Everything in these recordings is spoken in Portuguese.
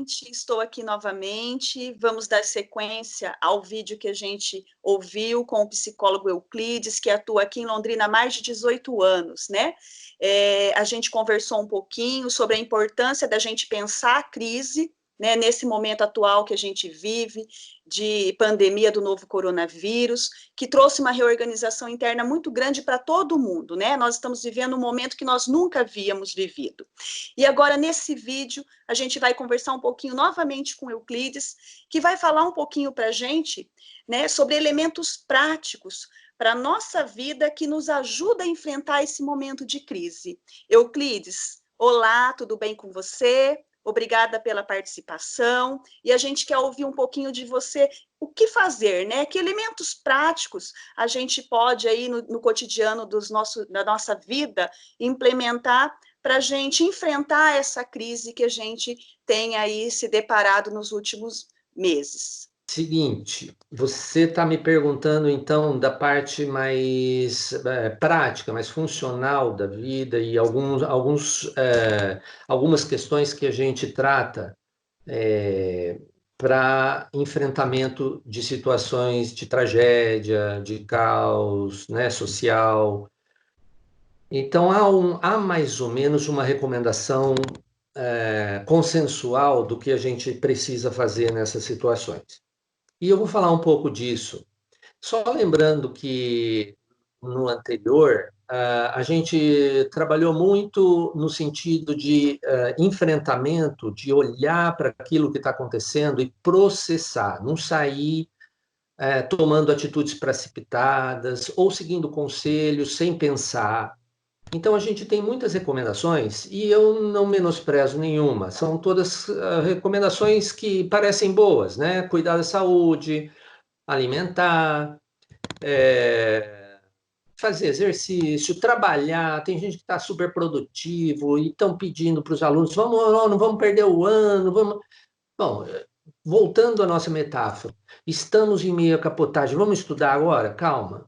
gente, estou aqui novamente. Vamos dar sequência ao vídeo que a gente ouviu com o psicólogo Euclides, que atua aqui em Londrina há mais de 18 anos, né? A gente conversou um pouquinho sobre a importância da gente pensar a crise, né, nesse momento atual que a gente vive, de pandemia do novo coronavírus, que trouxe uma reorganização interna muito grande para todo mundo, né? Nós estamos vivendo um momento que nós nunca havíamos vivido. E agora, nesse vídeo, a gente vai conversar um pouquinho novamente com Euclides, que vai falar um pouquinho para a gente, né, sobre elementos práticos para a nossa vida que nos ajuda a enfrentar esse momento de crise. Euclides, olá, tudo bem com você? Obrigada pela participação, e a gente quer ouvir um pouquinho de você, o que fazer, né? Que elementos práticos a gente pode aí no cotidiano da nossa vida implementar para a gente enfrentar essa crise que a gente tem aí se deparado nos últimos meses. Seguinte, você está me perguntando então da parte mais prática, mais funcional da vida e algumas questões que a gente trata para enfrentamento de situações de tragédia, de caos, né, social. Então há mais ou menos uma recomendação consensual do que a gente precisa fazer nessas situações. E eu vou falar um pouco disso. Só lembrando que no anterior, a gente trabalhou muito no sentido de enfrentamento, de olhar para aquilo que está acontecendo e processar, não sair tomando atitudes precipitadas ou seguindo conselhos sem pensar. Então, a gente tem muitas recomendações e eu não menosprezo nenhuma. São todas recomendações que parecem boas, né? Cuidar da saúde, alimentar, fazer exercício, trabalhar. Tem gente que está super produtivo e estão pedindo para os alunos: vamos, não vamos perder o ano, vamos. Bom, voltando à nossa metáfora, estamos em meio à capotagem, vamos estudar agora? Calma.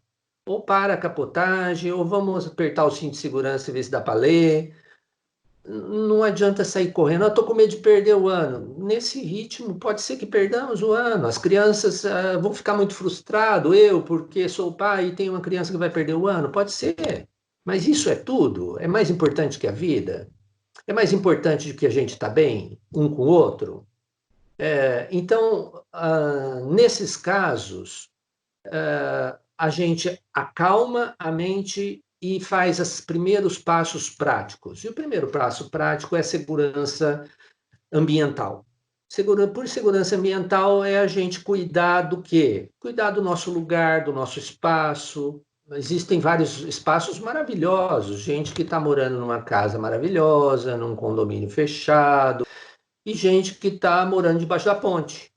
Ou para a capotagem, ou vamos apertar o cinto de segurança e ver se dá para ler. Não adianta sair correndo. Eu estou com medo de perder o ano. Nesse ritmo, pode ser que perdamos o ano. As crianças vão ficar muito frustrados. Eu, porque sou pai e tenho uma criança que vai perder o ano. Pode ser. Mas isso é tudo? É mais importante que a vida? É mais importante do que a gente está bem um com o outro? Então, nesses casos, a gente acalma a mente e faz os primeiros passos práticos. E o primeiro passo prático é segurança ambiental. Por segurança ambiental é a gente cuidar do quê? Cuidar do nosso lugar, do nosso espaço. Existem vários espaços maravilhosos, gente que está morando numa casa maravilhosa, num condomínio fechado, e gente que está morando debaixo da ponte.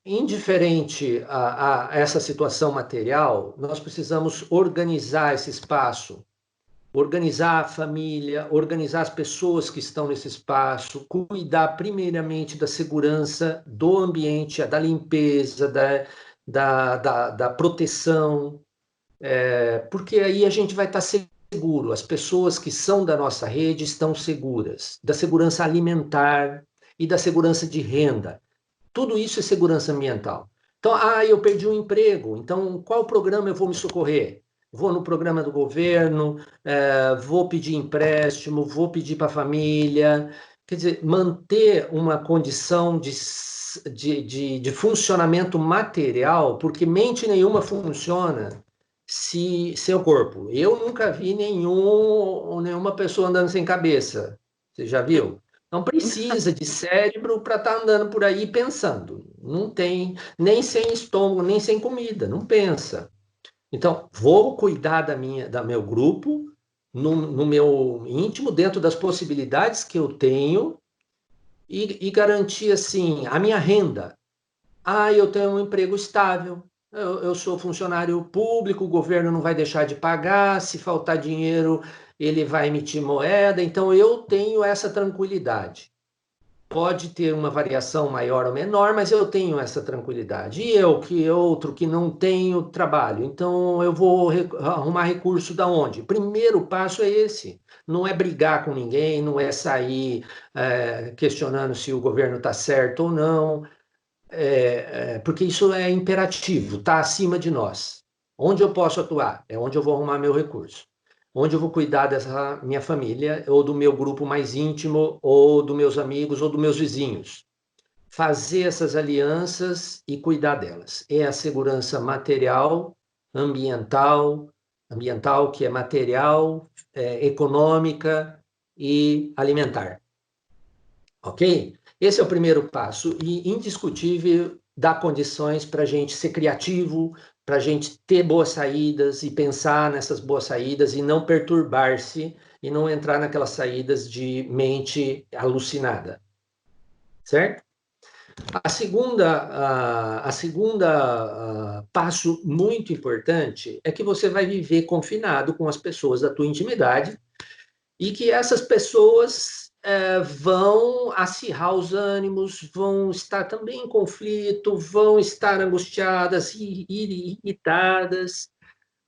Indiferente a essa situação material, nós precisamos organizar esse espaço, organizar a família, organizar as pessoas que estão nesse espaço, cuidar primeiramente da segurança do ambiente, da limpeza, da proteção, porque aí a gente vai estar seguro, as pessoas que são da nossa rede estão seguras, da segurança alimentar e da segurança de renda. Tudo isso é segurança ambiental. Então, eu perdi um emprego, então qual programa eu vou me socorrer? Vou no programa do governo, vou pedir empréstimo, vou pedir para a família. Quer dizer, manter uma condição de funcionamento material, porque mente nenhuma funciona sem o corpo. Eu nunca vi nenhuma pessoa andando sem cabeça. Você já viu? Não precisa de cérebro para estar andando por aí pensando. Não tem, nem sem estômago, nem sem comida, não pensa. Então, vou cuidar do meu grupo, no meu íntimo, dentro das possibilidades que eu tenho, e garantir, assim, a minha renda. Eu tenho um emprego estável, eu sou funcionário público, o governo não vai deixar de pagar, se faltar dinheiro, ele vai emitir moeda, então eu tenho essa tranquilidade. pode ter uma variação maior ou menor, mas eu tenho essa tranquilidade. E eu, que outro que não tenho trabalho, então eu vou arrumar recurso da onde? O primeiro passo é esse. Não é brigar com ninguém, não é sair questionando se o governo está certo ou não, porque isso é imperativo, está acima de nós. Onde eu posso atuar? É onde eu vou arrumar meu recurso. Onde eu vou cuidar dessa minha família, ou do meu grupo mais íntimo, ou dos meus amigos, ou dos meus vizinhos. Fazer essas alianças e cuidar delas. É a segurança material, ambiental que é material, econômica e alimentar. Ok? Esse é o primeiro passo e indiscutível dá condições para a gente ser criativo, para a gente ter boas saídas e pensar nessas boas saídas e não perturbar-se e não entrar naquelas saídas de mente alucinada, certo? A segunda passo muito importante é que você vai viver confinado com as pessoas da tua intimidade e que essas pessoas vão acirrar os ânimos, vão estar também em conflito, vão estar angustiadas, irritadas,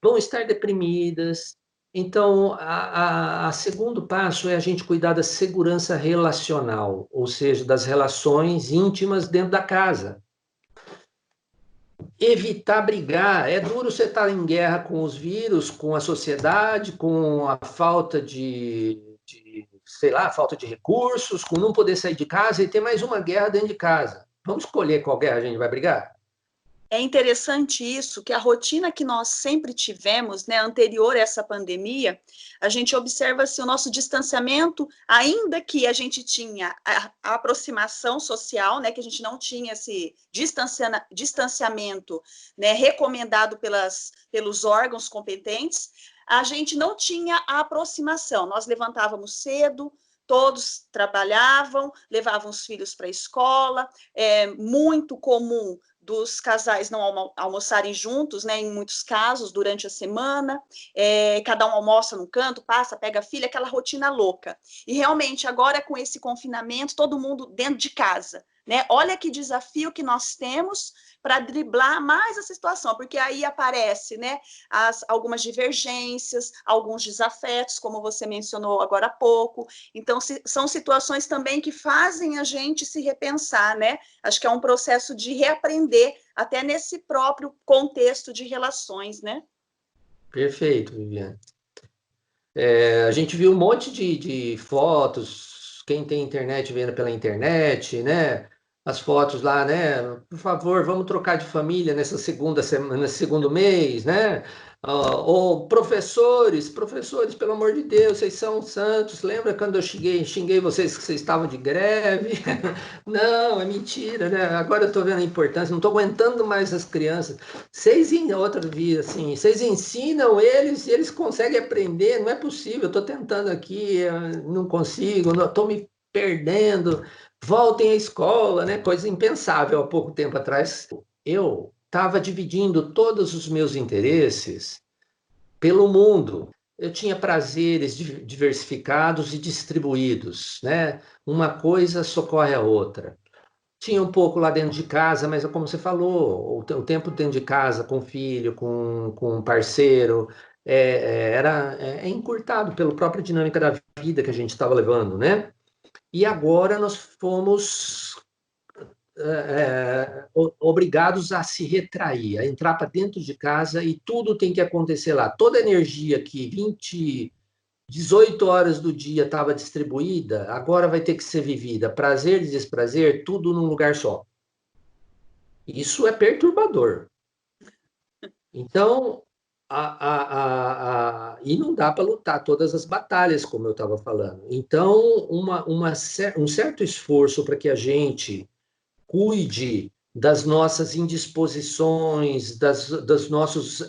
vão estar deprimidas. Então, a segundo passo é a gente cuidar da segurança relacional, ou seja, das relações íntimas dentro da casa. Evitar brigar. É duro você estar em guerra com os vírus, com a sociedade, com a falta sei lá, falta de recursos, com não poder sair de casa e ter mais uma guerra dentro de casa. Vamos escolher qual guerra a gente vai brigar? É interessante isso, que a rotina que nós sempre tivemos, né, anterior a essa pandemia, a gente observa se o nosso distanciamento, ainda que a gente tinha a aproximação social, né, que a gente não tinha esse distanciamento, né, recomendado pelos órgãos competentes, a gente não tinha a aproximação. Nós levantávamos cedo, todos trabalhavam, levavam os filhos para a escola, é muito comum dos casais não almoçarem juntos, né, em muitos casos, durante a semana, cada um almoça num canto, passa, pega a filha, aquela rotina louca. E realmente, agora com esse confinamento, todo mundo dentro de casa, né? Olha que desafio que nós temos para driblar mais essa situação, porque aí aparece, né, algumas divergências, alguns desafetos, como você mencionou agora há pouco. Então, são situações também que fazem a gente se repensar, né? Acho que é um processo de reaprender, até nesse próprio contexto de relações, né? Perfeito, Viviane. A gente viu um monte de fotos, quem tem internet vendo pela internet, né? As fotos lá, né? Por favor, vamos trocar de família nessa segunda semana, nesse segundo mês, né? Ou professores, pelo amor de Deus, vocês são santos. Lembra quando eu xinguei vocês que vocês estavam de greve? Não, é mentira, né? Agora eu estou vendo a importância, não estou aguentando mais as crianças. Outra via, assim, vocês ensinam eles e eles conseguem aprender, não é possível, eu estou tentando aqui, não consigo, estou me perdendo. Voltem à escola, né? Coisa impensável há pouco tempo atrás. Eu estava dividindo todos os meus interesses pelo mundo. Eu tinha prazeres diversificados e distribuídos, né? Uma coisa socorre a outra. Tinha um pouco lá dentro de casa, mas como você falou, o tempo dentro de casa, com filho, com parceiro, é encurtado pela própria dinâmica da vida que a gente estava levando, né? E agora nós fomos obrigados a se retrair, a entrar para dentro de casa e tudo tem que acontecer lá. Toda a energia que 18 horas do dia estava distribuída, agora vai ter que ser vivida. Prazer e desprazer, tudo num lugar só. Isso é perturbador. Então, e não dá para lutar todas as batalhas, como eu estava falando. Então, um certo esforço para que a gente cuide das nossas indisposições, dos nossos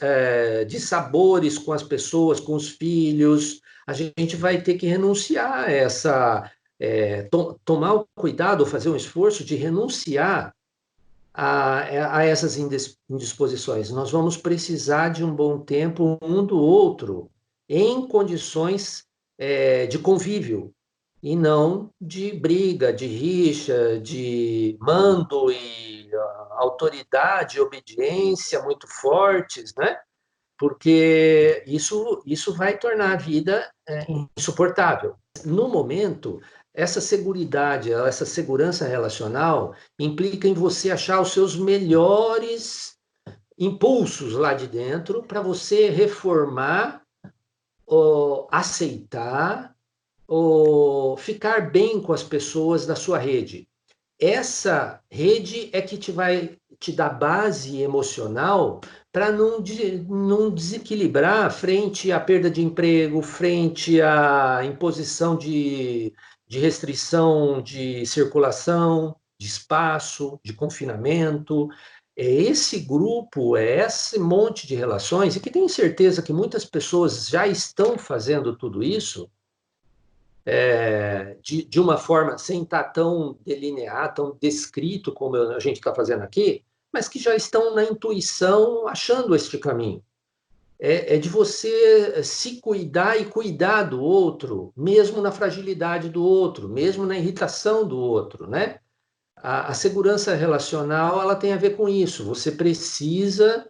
dissabores com as pessoas, com os filhos, a gente vai ter que renunciar a tomar o cuidado, fazer um esforço de renunciar a essas indisposições. Nós vamos precisar de um bom tempo um do outro em condições de convívio. e não de briga, de rixa, de mando e autoridade, obediência muito fortes, né? Porque isso vai tornar a vida insuportável. No momento, essa seguridade, essa segurança relacional implica em você achar os seus melhores impulsos lá de dentro para você reformar, ou aceitar, ou ficar bem com as pessoas da sua rede. Essa rede é que te vai te dar base emocional para não desequilibrar frente à perda de emprego, frente à imposição de restrição de circulação, de espaço, de confinamento. É esse grupo, é esse monte de relações, e que tenho certeza que muitas pessoas já estão fazendo tudo isso, de uma forma sem estar tão delineado, tão descrito como a gente está fazendo aqui, mas que já estão na intuição achando este caminho. É de você se cuidar e cuidar do outro, mesmo na fragilidade do outro, mesmo na irritação do outro, né? A segurança relacional, ela tem a ver com isso. Você precisa,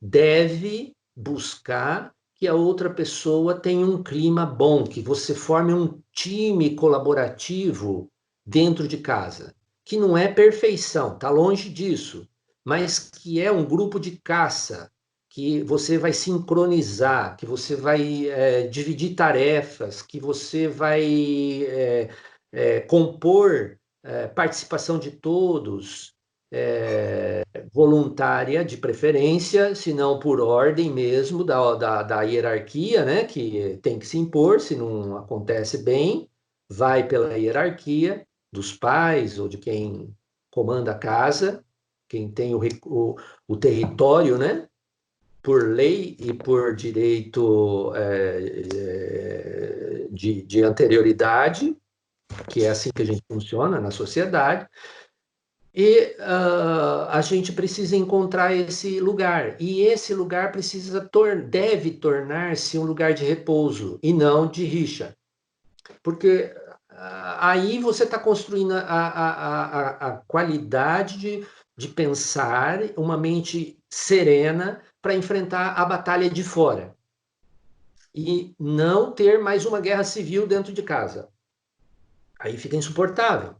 deve buscar que a outra pessoa tenha um clima bom, que você forme um time colaborativo dentro de casa, que não é perfeição, está longe disso, mas que é um grupo de caça, que você vai sincronizar, que você vai dividir tarefas, que você vai compor participação de todos, voluntária de preferência, se não por ordem mesmo da hierarquia, né, que tem que se impor, se não acontece bem, vai pela hierarquia dos pais ou de quem comanda a casa, quem tem o território, né, por lei e por direito de anterioridade, que é assim que a gente funciona na sociedade, e a gente precisa encontrar esse lugar. E esse lugar deve tornar-se um lugar de repouso e não de rixa. Porque aí você está construindo a qualidade de pensar, uma mente serena para enfrentar a batalha de fora. E não ter mais uma guerra civil dentro de casa. Aí fica insuportável.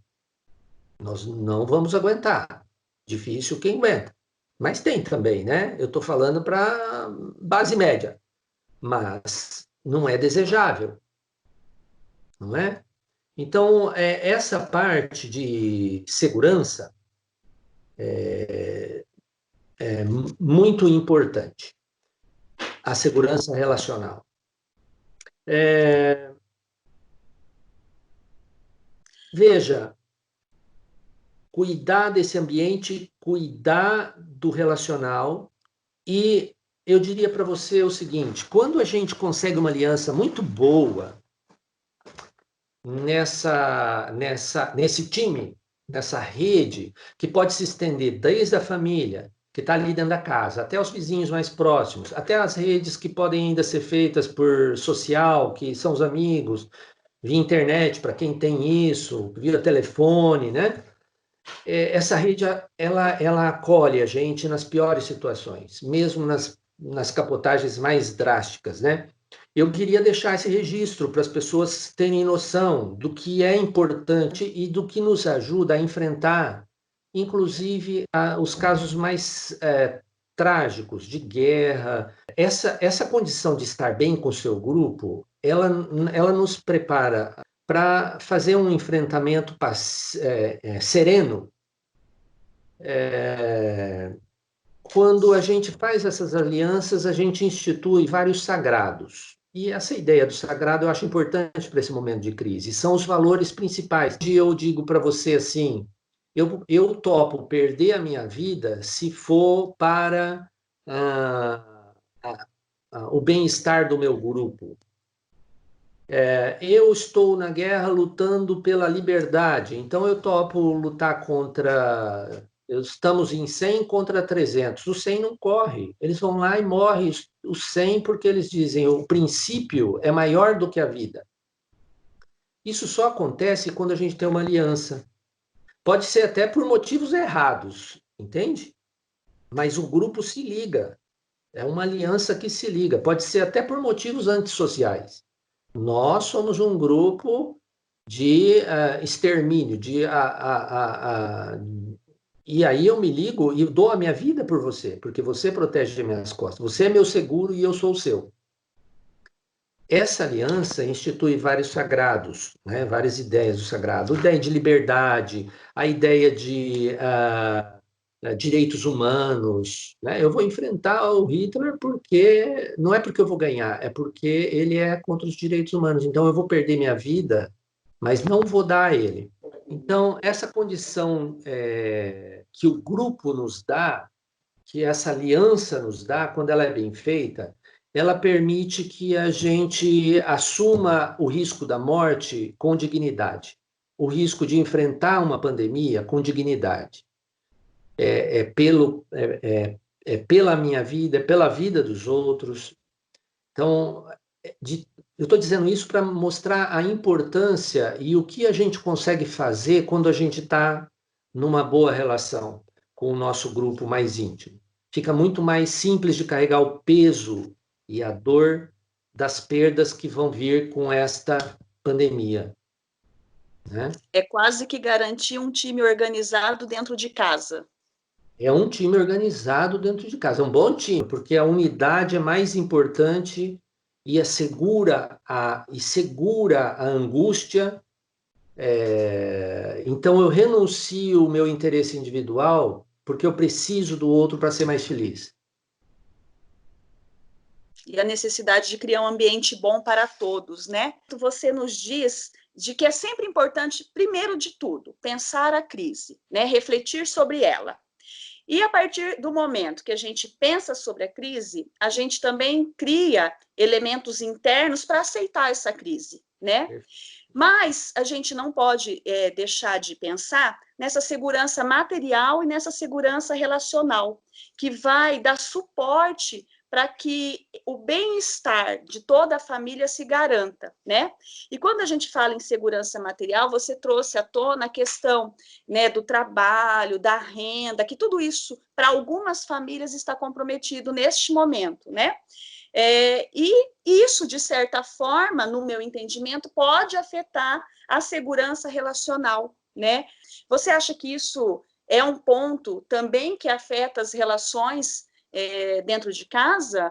Nós não vamos aguentar. Difícil quem aguenta. Mas tem também, né? Eu estou falando para base média. Mas não é desejável, não é? Então, essa parte de segurança é muito importante. A segurança relacional. Veja, cuidar desse ambiente, cuidar do relacional. E eu diria para você o seguinte: quando a gente consegue uma aliança muito boa nesse time, nessa rede, que pode se estender desde a família, que está ali dentro da casa, até os vizinhos mais próximos, até as redes que podem ainda ser feitas por social, que são os amigos, via internet, para quem tem isso, via telefone, né? Essa rede, ela acolhe a gente nas piores situações, mesmo nas capotagens mais drásticas, né? Eu queria deixar esse registro para as pessoas terem noção do que é importante e do que nos ajuda a enfrentar, inclusive, os casos mais trágicos de guerra. Essa condição de estar bem com o seu grupo, ela nos prepara para fazer um enfrentamento sereno. Quando a gente faz essas alianças, a gente institui vários sagrados. E essa ideia do sagrado eu acho importante para esse momento de crise. São os valores principais. E eu digo para você assim, eu topo perder a minha vida se for para o bem-estar do meu grupo. Eu estou na guerra lutando pela liberdade, então eu topo lutar contra. Estamos em 100 contra 300. O 100 não corre, eles vão lá e morrem os 100 porque eles dizem o princípio é maior do que a vida. Isso só acontece quando a gente tem uma aliança. Pode ser até por motivos errados, entende? Mas o grupo se liga. É uma aliança que se liga. Pode ser até por motivos antissociais. Nós somos um grupo de extermínio, e aí eu me ligo e dou a minha vida por você, porque você protege minhas costas. Você é meu seguro e eu sou o seu. Essa aliança institui vários sagrados, né? Várias ideias do sagrado. A ideia de liberdade, a ideia de direitos humanos. Né? Eu vou enfrentar o Hitler porque não é porque eu vou ganhar, é porque ele é contra os direitos humanos. Então eu vou perder minha vida, mas não vou dar a ele. Então, essa condição que o grupo nos dá, que essa aliança nos dá, quando ela é bem feita, ela permite que a gente assuma o risco da morte com dignidade, o risco de enfrentar uma pandemia com dignidade. Pela minha vida, é pela vida dos outros. Então, eu estou dizendo isso para mostrar a importância e o que a gente consegue fazer quando a gente está numa boa relação com o nosso grupo mais íntimo. Fica muito mais simples de carregar o peso e a dor das perdas que vão vir com esta pandemia. Né? É quase que garantir um time organizado dentro de casa. É um time organizado dentro de casa, é um bom time, porque a unidade é mais importante e segura a angústia. Então eu renuncio o meu interesse individual porque eu preciso do outro para ser mais feliz. E a necessidade de criar um ambiente bom para todos, né? Você nos diz de que é sempre importante, primeiro de tudo, pensar a crise, né? Refletir sobre ela. E a partir do momento que a gente pensa sobre a crise, a gente também cria elementos internos para aceitar essa crise, né? Mas a gente não pode deixar de pensar nessa segurança material e nessa segurança relacional, que vai dar suporte para que o bem-estar de toda a família se garanta, né? E quando a gente fala em segurança material, você trouxe à tona a questão, né, do trabalho, da renda, que tudo isso, para algumas famílias, está comprometido neste momento, né? E isso, de certa forma, no meu entendimento, pode afetar a segurança relacional, né? Você acha que isso é um ponto também que afeta as relações dentro de casa?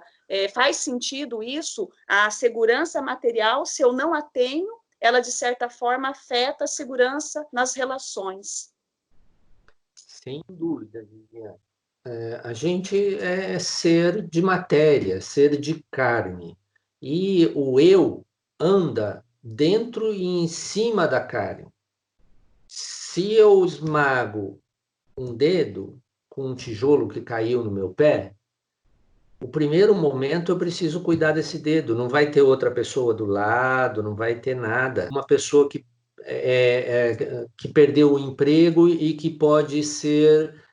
Faz sentido isso? A segurança material, se eu não a tenho, ela, de certa forma, afeta a segurança nas relações. Sem dúvida, Viviane. A gente é ser de matéria, ser de carne. E o eu anda dentro e em cima da carne. Se eu esmago um dedo com um tijolo que caiu no meu pé, o primeiro momento eu preciso cuidar desse dedo. Não vai ter outra pessoa do lado, não vai ter nada. Uma pessoa que perdeu o emprego e que pode ser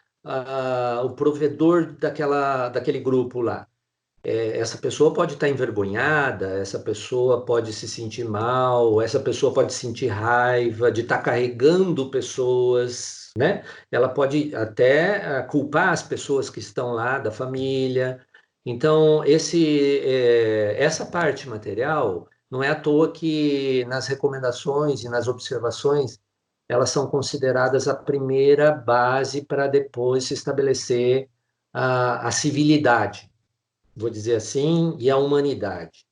o provedor daquele grupo lá. Essa pessoa pode estar envergonhada, essa pessoa pode se sentir mal, essa pessoa pode sentir raiva de estar carregando pessoas, né? Ela pode até culpar as pessoas que estão lá da família. Então, essa parte material, não é à toa que nas recomendações e nas observações, elas são consideradas a primeira base para depois se estabelecer a civilidade, vou dizer assim, e a humanidade.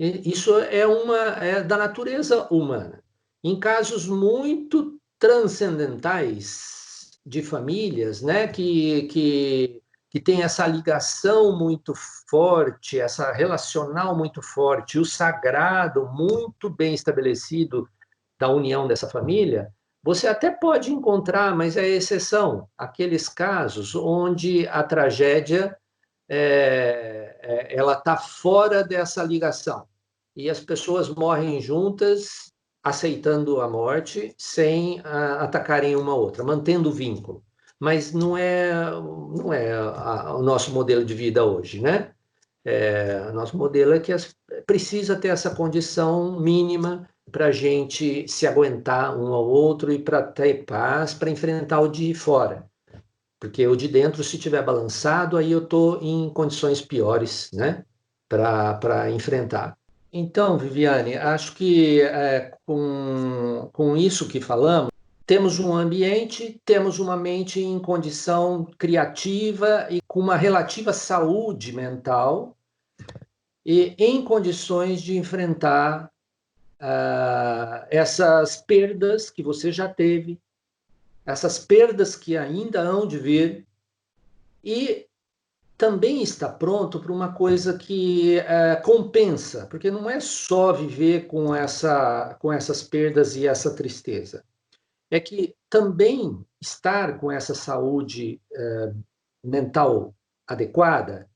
Isso é da natureza humana. Em casos muito transcendentais de famílias, né, que tem essa ligação muito forte, essa relacional muito forte, o sagrado muito bem estabelecido da união dessa família, você até pode encontrar, mas é exceção, aqueles casos onde a tragédia ela está fora dessa ligação. E as pessoas morrem juntas, aceitando a morte, sem atacarem uma outra, mantendo o vínculo. Mas não é o nosso modelo de vida hoje, né? O nosso modelo é que precisa ter essa condição mínima para a gente se aguentar um ao outro e para ter paz, para enfrentar o de fora. Porque o de dentro, se tiver balançado, aí eu estou em condições piores, né, para enfrentar. Então, Viviane, acho que com isso que falamos, temos um ambiente, temos uma mente em condição criativa e com uma relativa saúde mental e em condições de enfrentar essas perdas que você já teve, essas perdas que ainda hão de vir, e também está pronto para uma coisa que compensa, porque não é só viver com essas perdas e essa tristeza. É que também estar com essa saúde mental adequada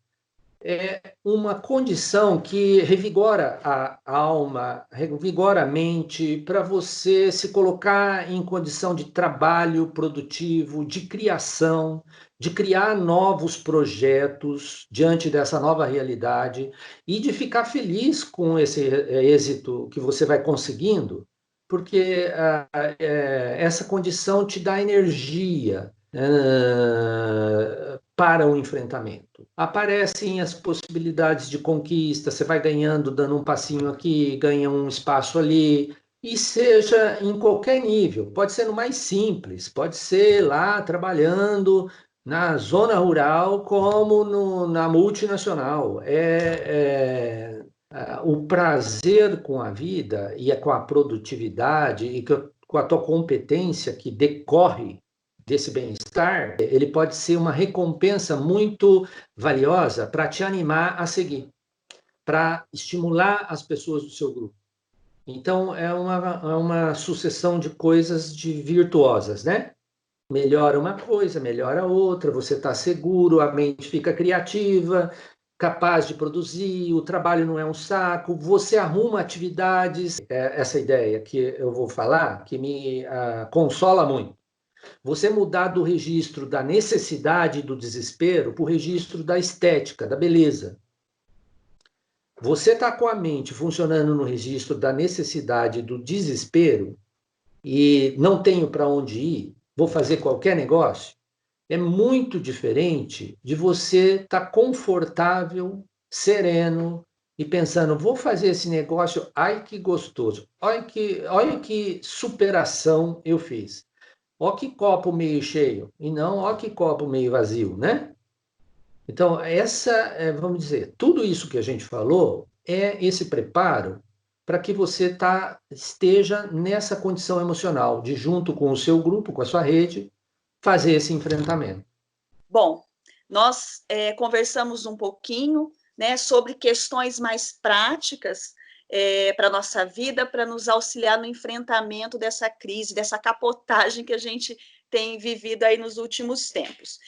é uma condição que revigora a alma, revigora a mente para você se colocar em condição de trabalho produtivo, de criação, de criar novos projetos diante dessa nova realidade e de ficar feliz com esse êxito que você vai conseguindo, porque essa condição te dá energia para o enfrentamento. Aparecem as possibilidades de conquista, você vai ganhando, dando um passinho aqui, ganha um espaço ali, e seja em qualquer nível. Pode ser no mais simples, pode ser lá trabalhando na zona rural como na multinacional. O prazer com a vida e com a produtividade e com a tua competência que decorre desse bem-estar, ele pode ser uma recompensa muito valiosa para te animar a seguir, para estimular as pessoas do seu grupo. Então, é uma sucessão de coisas virtuosas, né? Melhora uma coisa, melhora outra, você está seguro, a mente fica criativa, capaz de produzir, o trabalho não é um saco, você arruma atividades. Essa ideia que eu vou falar, que me consola muito. Você mudar do registro da necessidade e do desespero para o registro da estética, da beleza. Você está com a mente funcionando no registro da necessidade e do desespero e não tenho para onde ir, vou fazer qualquer negócio, é muito diferente de você estar confortável, sereno e pensando, vou fazer esse negócio, ai que gostoso, olha que superação eu fiz. Ó que copo meio cheio, e não ó que copo meio vazio, né? Então, vamos dizer, tudo isso que a gente falou é esse preparo para que você esteja nessa condição emocional de, junto com o seu grupo, com a sua rede, fazer esse enfrentamento. Bom, nós conversamos um pouquinho, né, sobre questões mais práticas para a nossa vida, para nos auxiliar no enfrentamento dessa crise, dessa capotagem que a gente tem vivido aí nos últimos tempos.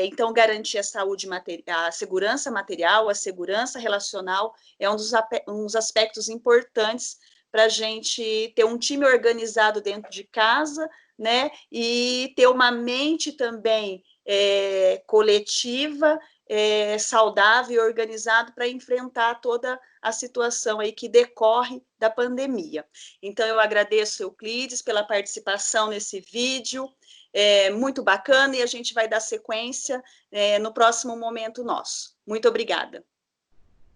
Então, garantir a saúde material, a segurança material, a segurança relacional é um dos aspectos importantes para a gente ter um time organizado dentro de casa, né, e ter uma mente também coletiva, saudável e organizado para enfrentar toda a situação aí que decorre da pandemia. Então, eu agradeço, Euclides, pela participação nesse vídeo, muito bacana, e a gente vai dar sequência no próximo momento nosso. Muito obrigada.